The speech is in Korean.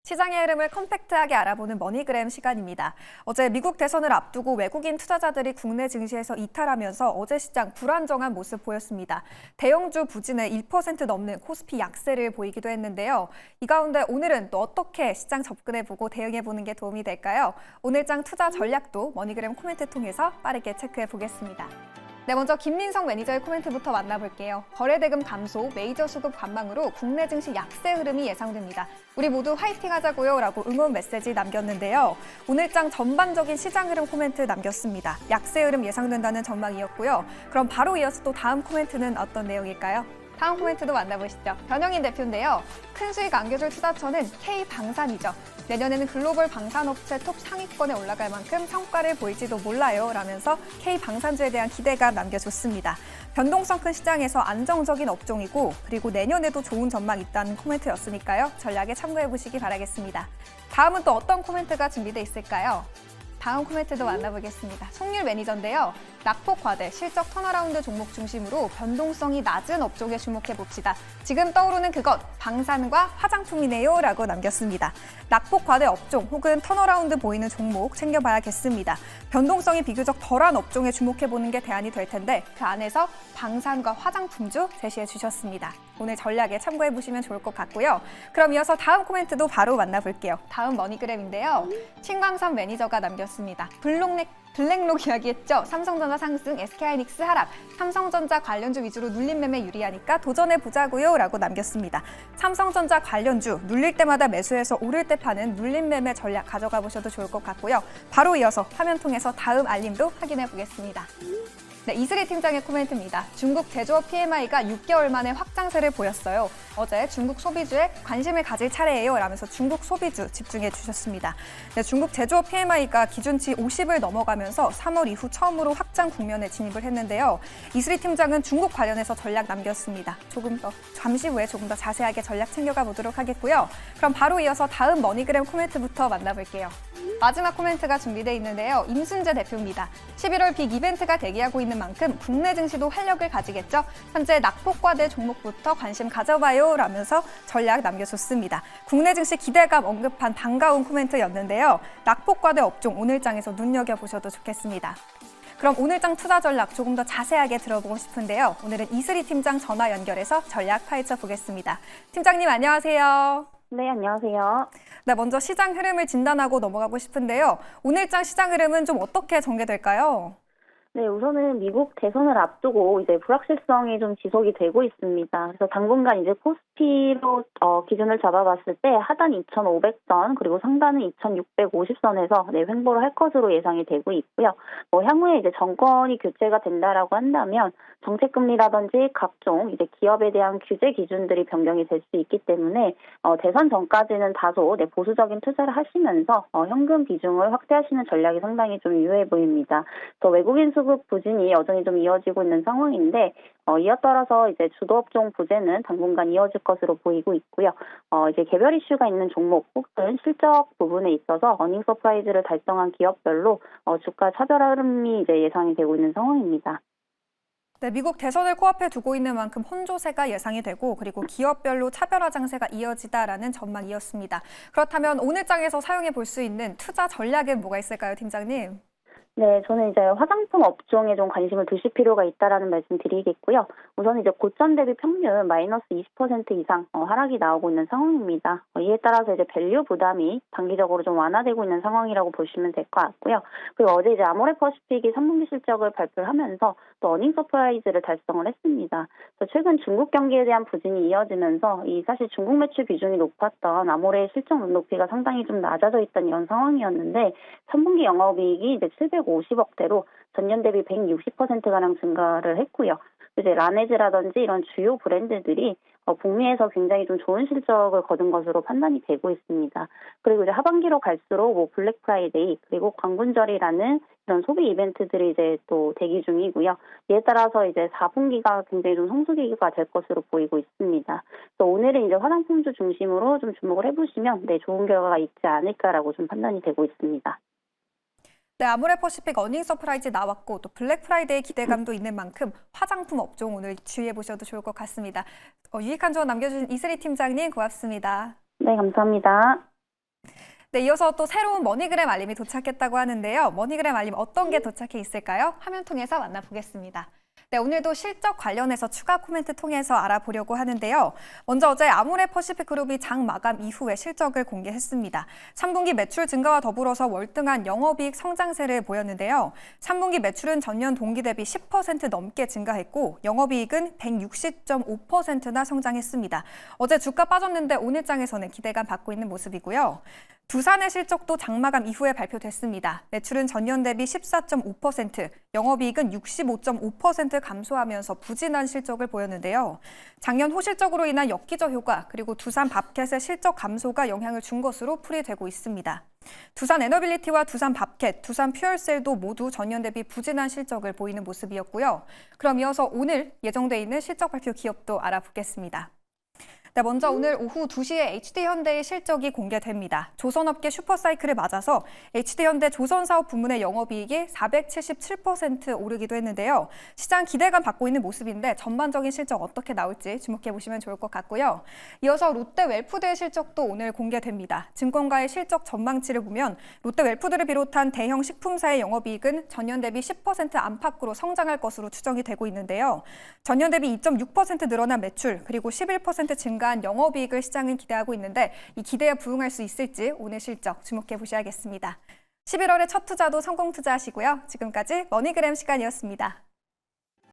시장의 흐름을 컴팩트하게 알아보는 머니그램 시간입니다. 어제 미국 대선을 앞두고 외국인 투자자들이 국내 증시에서 이탈하면서 어제 시장 불안정한 모습 보였습니다. 대형주 부진에 1% 넘는 코스피 약세를 보이기도 했는데요. 이 가운데 오늘은 또 어떻게 시장 접근해보고 대응해보는 게 도움이 될까요? 오늘장 투자 전략도 머니그램 코멘트 통해서 빠르게 체크해보겠습니다. 네, 먼저 김민성 매니저의 코멘트부터 만나볼게요. 거래대금 감소, 메이저 수급 관망으로 국내 증시 약세 흐름이 예상됩니다. 우리 모두 화이팅 하자고요 라고 응원 메시지 남겼는데요. 오늘장 전반적인 시장 흐름 코멘트 남겼습니다. 약세 흐름 예상된다는 전망이었고요. 그럼 바로 이어서 또 다음 코멘트는 어떤 내용일까요? 다음 코멘트도 만나보시죠. 변영인 대표인데요. 큰 수익 안겨줄 투자처는 K방산이죠. 내년에는 글로벌 방산업체 톱 상위권에 올라갈 만큼 성과를 보일지도 몰라요 라면서 K방산주에 대한 기대감 남겨줬습니다. 변동성 큰 시장에서 안정적인 업종이고 그리고 내년에도 좋은 전망 있다는 코멘트였으니까요. 전략에 참고해보시기 바라겠습니다. 다음은 또 어떤 코멘트가 준비돼 있을까요? 다음 코멘트도 만나보겠습니다. 송률 매니저인데요. 낙폭 과대, 실적 턴어라운드 종목 중심으로 변동성이 낮은 업종에 주목해봅시다. 지금 떠오르는 그것, 방산과 화장품이네요 라고 남겼습니다. 낙폭 과대 업종 혹은 턴어라운드 보이는 종목 챙겨봐야겠습니다. 변동성이 비교적 덜한 업종에 주목해보는 게 대안이 될 텐데 그 안에서 방산과 화장품주 제시해 주셨습니다. 오늘 전략에 참고해보시면 좋을 것 같고요. 그럼 이어서 다음 코멘트도 바로 만나볼게요. 다음 머니그램인데요. 신광선 매니저가 남겼습니다. 블랙록 이야기했죠. 삼성전자 상승, SK하이닉스 하락, 삼성전자 관련주 위주로 눌림 매매 유리하니까 도전해보자고요 라고 남겼습니다. 삼성전자 관련주 눌릴 때마다 매수해서 오를 때 파는 눌림 매매 전략 가져가 보셔도 좋을 것 같고요. 바로 이어서 화면 통해서 다음 알림도 확인해 보겠습니다. 네, 이슬희 팀장의 코멘트입니다. 중국 제조업 PMI가 6개월 만에 확장세를 보였어요. 어제 중국 소비주에 관심을 가질 차례예요 라면서 중국 소비주 집중해 주셨습니다. 네, 중국 제조업 PMI가 기준치 50을 넘어가면서 3월 이후 처음으로 확장 국면에 진입을 했는데요. 이슬희 팀장은 중국 관련해서 전략 남겼습니다. 잠시 후에 조금 더 자세하게 전략 챙겨가 보도록 하겠고요. 그럼 바로 이어서 다음 머니그램 코멘트부터 만나볼게요. 마지막 코멘트가 준비되어 있는데요. 임순재 대표입니다. 11월 빅 이벤트가 대기하고 있는 만큼 국내 증시도 활력을 가지겠죠. 현재 낙폭과대 종목부터 관심 가져봐요 라면서 전략 남겨줬습니다. 국내 증시 기대감 언급한 반가운 코멘트였는데요. 낙폭과대 업종 오늘장에서 눈여겨보셔도 좋겠습니다. 그럼 오늘장 투자 전략 조금 더 자세하게 들어보고 싶은데요. 오늘은 이슬희 팀장 전화 연결해서 전략 파헤쳐 보겠습니다. 팀장님 안녕하세요. 네, 안녕하세요. 네, 먼저 시장 흐름을 진단하고 넘어가고 싶은데요. 오늘장 시장 흐름은 좀 어떻게 전개될까요? 네, 우선은 미국 대선을 앞두고 이제 불확실성이 좀 지속이 되고 있습니다. 그래서 당분간 이제 코스피로 기준을 잡아봤을 때 하단 2,500선 그리고 상단은 2,650선에서 횡보를 할 것으로 예상이 되고 있고요. 향후에 이제 정권이 교체가 된다라고 한다면 정책금리라든지 각종 이제 기업에 대한 규제 기준들이 변경이 될 수 있기 때문에 대선 전까지는 다소 보수적인 투자를 하시면서 현금 비중을 확대하시는 전략이 상당히 좀 유효해 보입니다. 또 외국인 수급 부진이 여전히 좀 이어지고 있는 상황인데 이에 따라서 이제 주도업종 부재는 당분간 이어질 것으로 보이고 있고요. 이제 개별 이슈가 있는 종목 혹은 실적 부분에 있어서 어닝 서프라이즈를 달성한 기업별로 주가 차별화 흐름이 이제 예상이 되고 있는 상황입니다. 네, 미국 대선을 코앞에 두고 있는 만큼 혼조세가 예상이 되고 그리고 기업별로 차별화 장세가 이어지다라는 전망이었습니다. 그렇다면 오늘장에서 사용해 볼 수 있는 투자 전략은 뭐가 있을까요, 팀장님? 네, 저는 이제 화장품 업종에 좀 관심을 두실 필요가 있다라는 말씀 드리겠고요. 우선 이제 고점 대비 평균 마이너스 20% 이상 하락이 나오고 있는 상황입니다. 이에 따라서 이제 밸류 부담이 단기적으로 좀 완화되고 있는 상황이라고 보시면 될 것 같고요. 그리고 어제 이제 아모레퍼시픽이 3분기 실적을 발표를 하면서 또 어닝 서프라이즈를 달성을 했습니다. 그래서 최근 중국 경기에 대한 부진이 이어지면서 사실 중국 매출 비중이 높았던 아모레의 실적 눈높이가 상당히 좀 낮아져 있던 이런 상황이었는데 3분기 영업이익이 이제 750억대로 전년 대비 160%가량 증가를 했고요. 이제 라네즈라든지 이런 주요 브랜드들이 북미에서 굉장히 좀 좋은 실적을 거둔 것으로 판단이 되고 있습니다. 그리고 이제 하반기로 갈수록 블랙 프라이데이 그리고 광군절이라는 이런 소비 이벤트들이 이제 또 대기 중이고요. 이에 따라서 이제 4분기가 굉장히 좀 성수기가 될 것으로 보이고 있습니다. 그래서 오늘은 이제 화장품주 중심으로 좀 주목을 해보시면 좋은 결과가 있지 않을까라고 좀 판단이 되고 있습니다. 네, 아모레퍼시픽 어닝 서프라이즈 나왔고 또 블랙 프라이데이 기대감도 있는 만큼 화장품 업종 오늘 주의해 보셔도 좋을 것 같습니다. 유익한 조언 남겨주신 이슬희 팀장님 고맙습니다. 네, 감사합니다. 네, 이어서 또 새로운 머니그램 알림이 도착했다고 하는데요. 머니그램 알림 어떤 게 도착해 있을까요? 화면 통해서 만나보겠습니다. 네, 오늘도 실적 관련해서 추가 코멘트 통해서 알아보려고 하는데요. 먼저 어제 아모레퍼시픽그룹이 장 마감 이후에 실적을 공개했습니다. 3분기 매출 증가와 더불어서 월등한 영업이익 성장세를 보였는데요. 3분기 매출은 전년 동기 대비 10% 넘게 증가했고 영업이익은 160.5%나 성장했습니다. 어제 주가 빠졌는데 오늘 장에서는 기대감 받고 있는 모습이고요. 두산의 실적도 장마감 이후에 발표됐습니다. 매출은 전년 대비 14.5%, 영업이익은 65.5% 감소하면서 부진한 실적을 보였는데요. 작년 호실적으로 인한 역기저 효과 그리고 두산 밥켓의 실적 감소가 영향을 준 것으로 풀이되고 있습니다. 두산 에너빌리티와 두산 밥켓, 두산 퓨얼셀도 모두 전년 대비 부진한 실적을 보이는 모습이었고요. 그럼 이어서 오늘 예정돼 있는 실적 발표 기업도 알아보겠습니다. 네, 먼저 오늘 오후 2시에 HD현대의 실적이 공개됩니다. 조선업계 슈퍼사이클을 맞아서 HD현대 조선사업 부문의 영업이익이 477% 오르기도 했는데요. 시장 기대감 받고 있는 모습인데 전반적인 실적 어떻게 나올지 주목해 보시면 좋을 것 같고요. 이어서 롯데웰푸드의 실적도 오늘 공개됩니다. 증권가의 실적 전망치를 보면 롯데웰푸드를 비롯한 대형 식품사의 영업이익은 전년 대비 10% 안팎으로 성장할 것으로 추정이 되고 있는데요. 전년 대비 2.6% 늘어난 매출 그리고 11% 증가한 영업이익을 시장은 기대하고 있는데 이 기대에 부응할 수 있을지 오늘 실적 주목해 보셔야겠습니다. 11월의 첫 투자도 성공 투자하시고요. 지금까지 머니그램 시간이었습니다.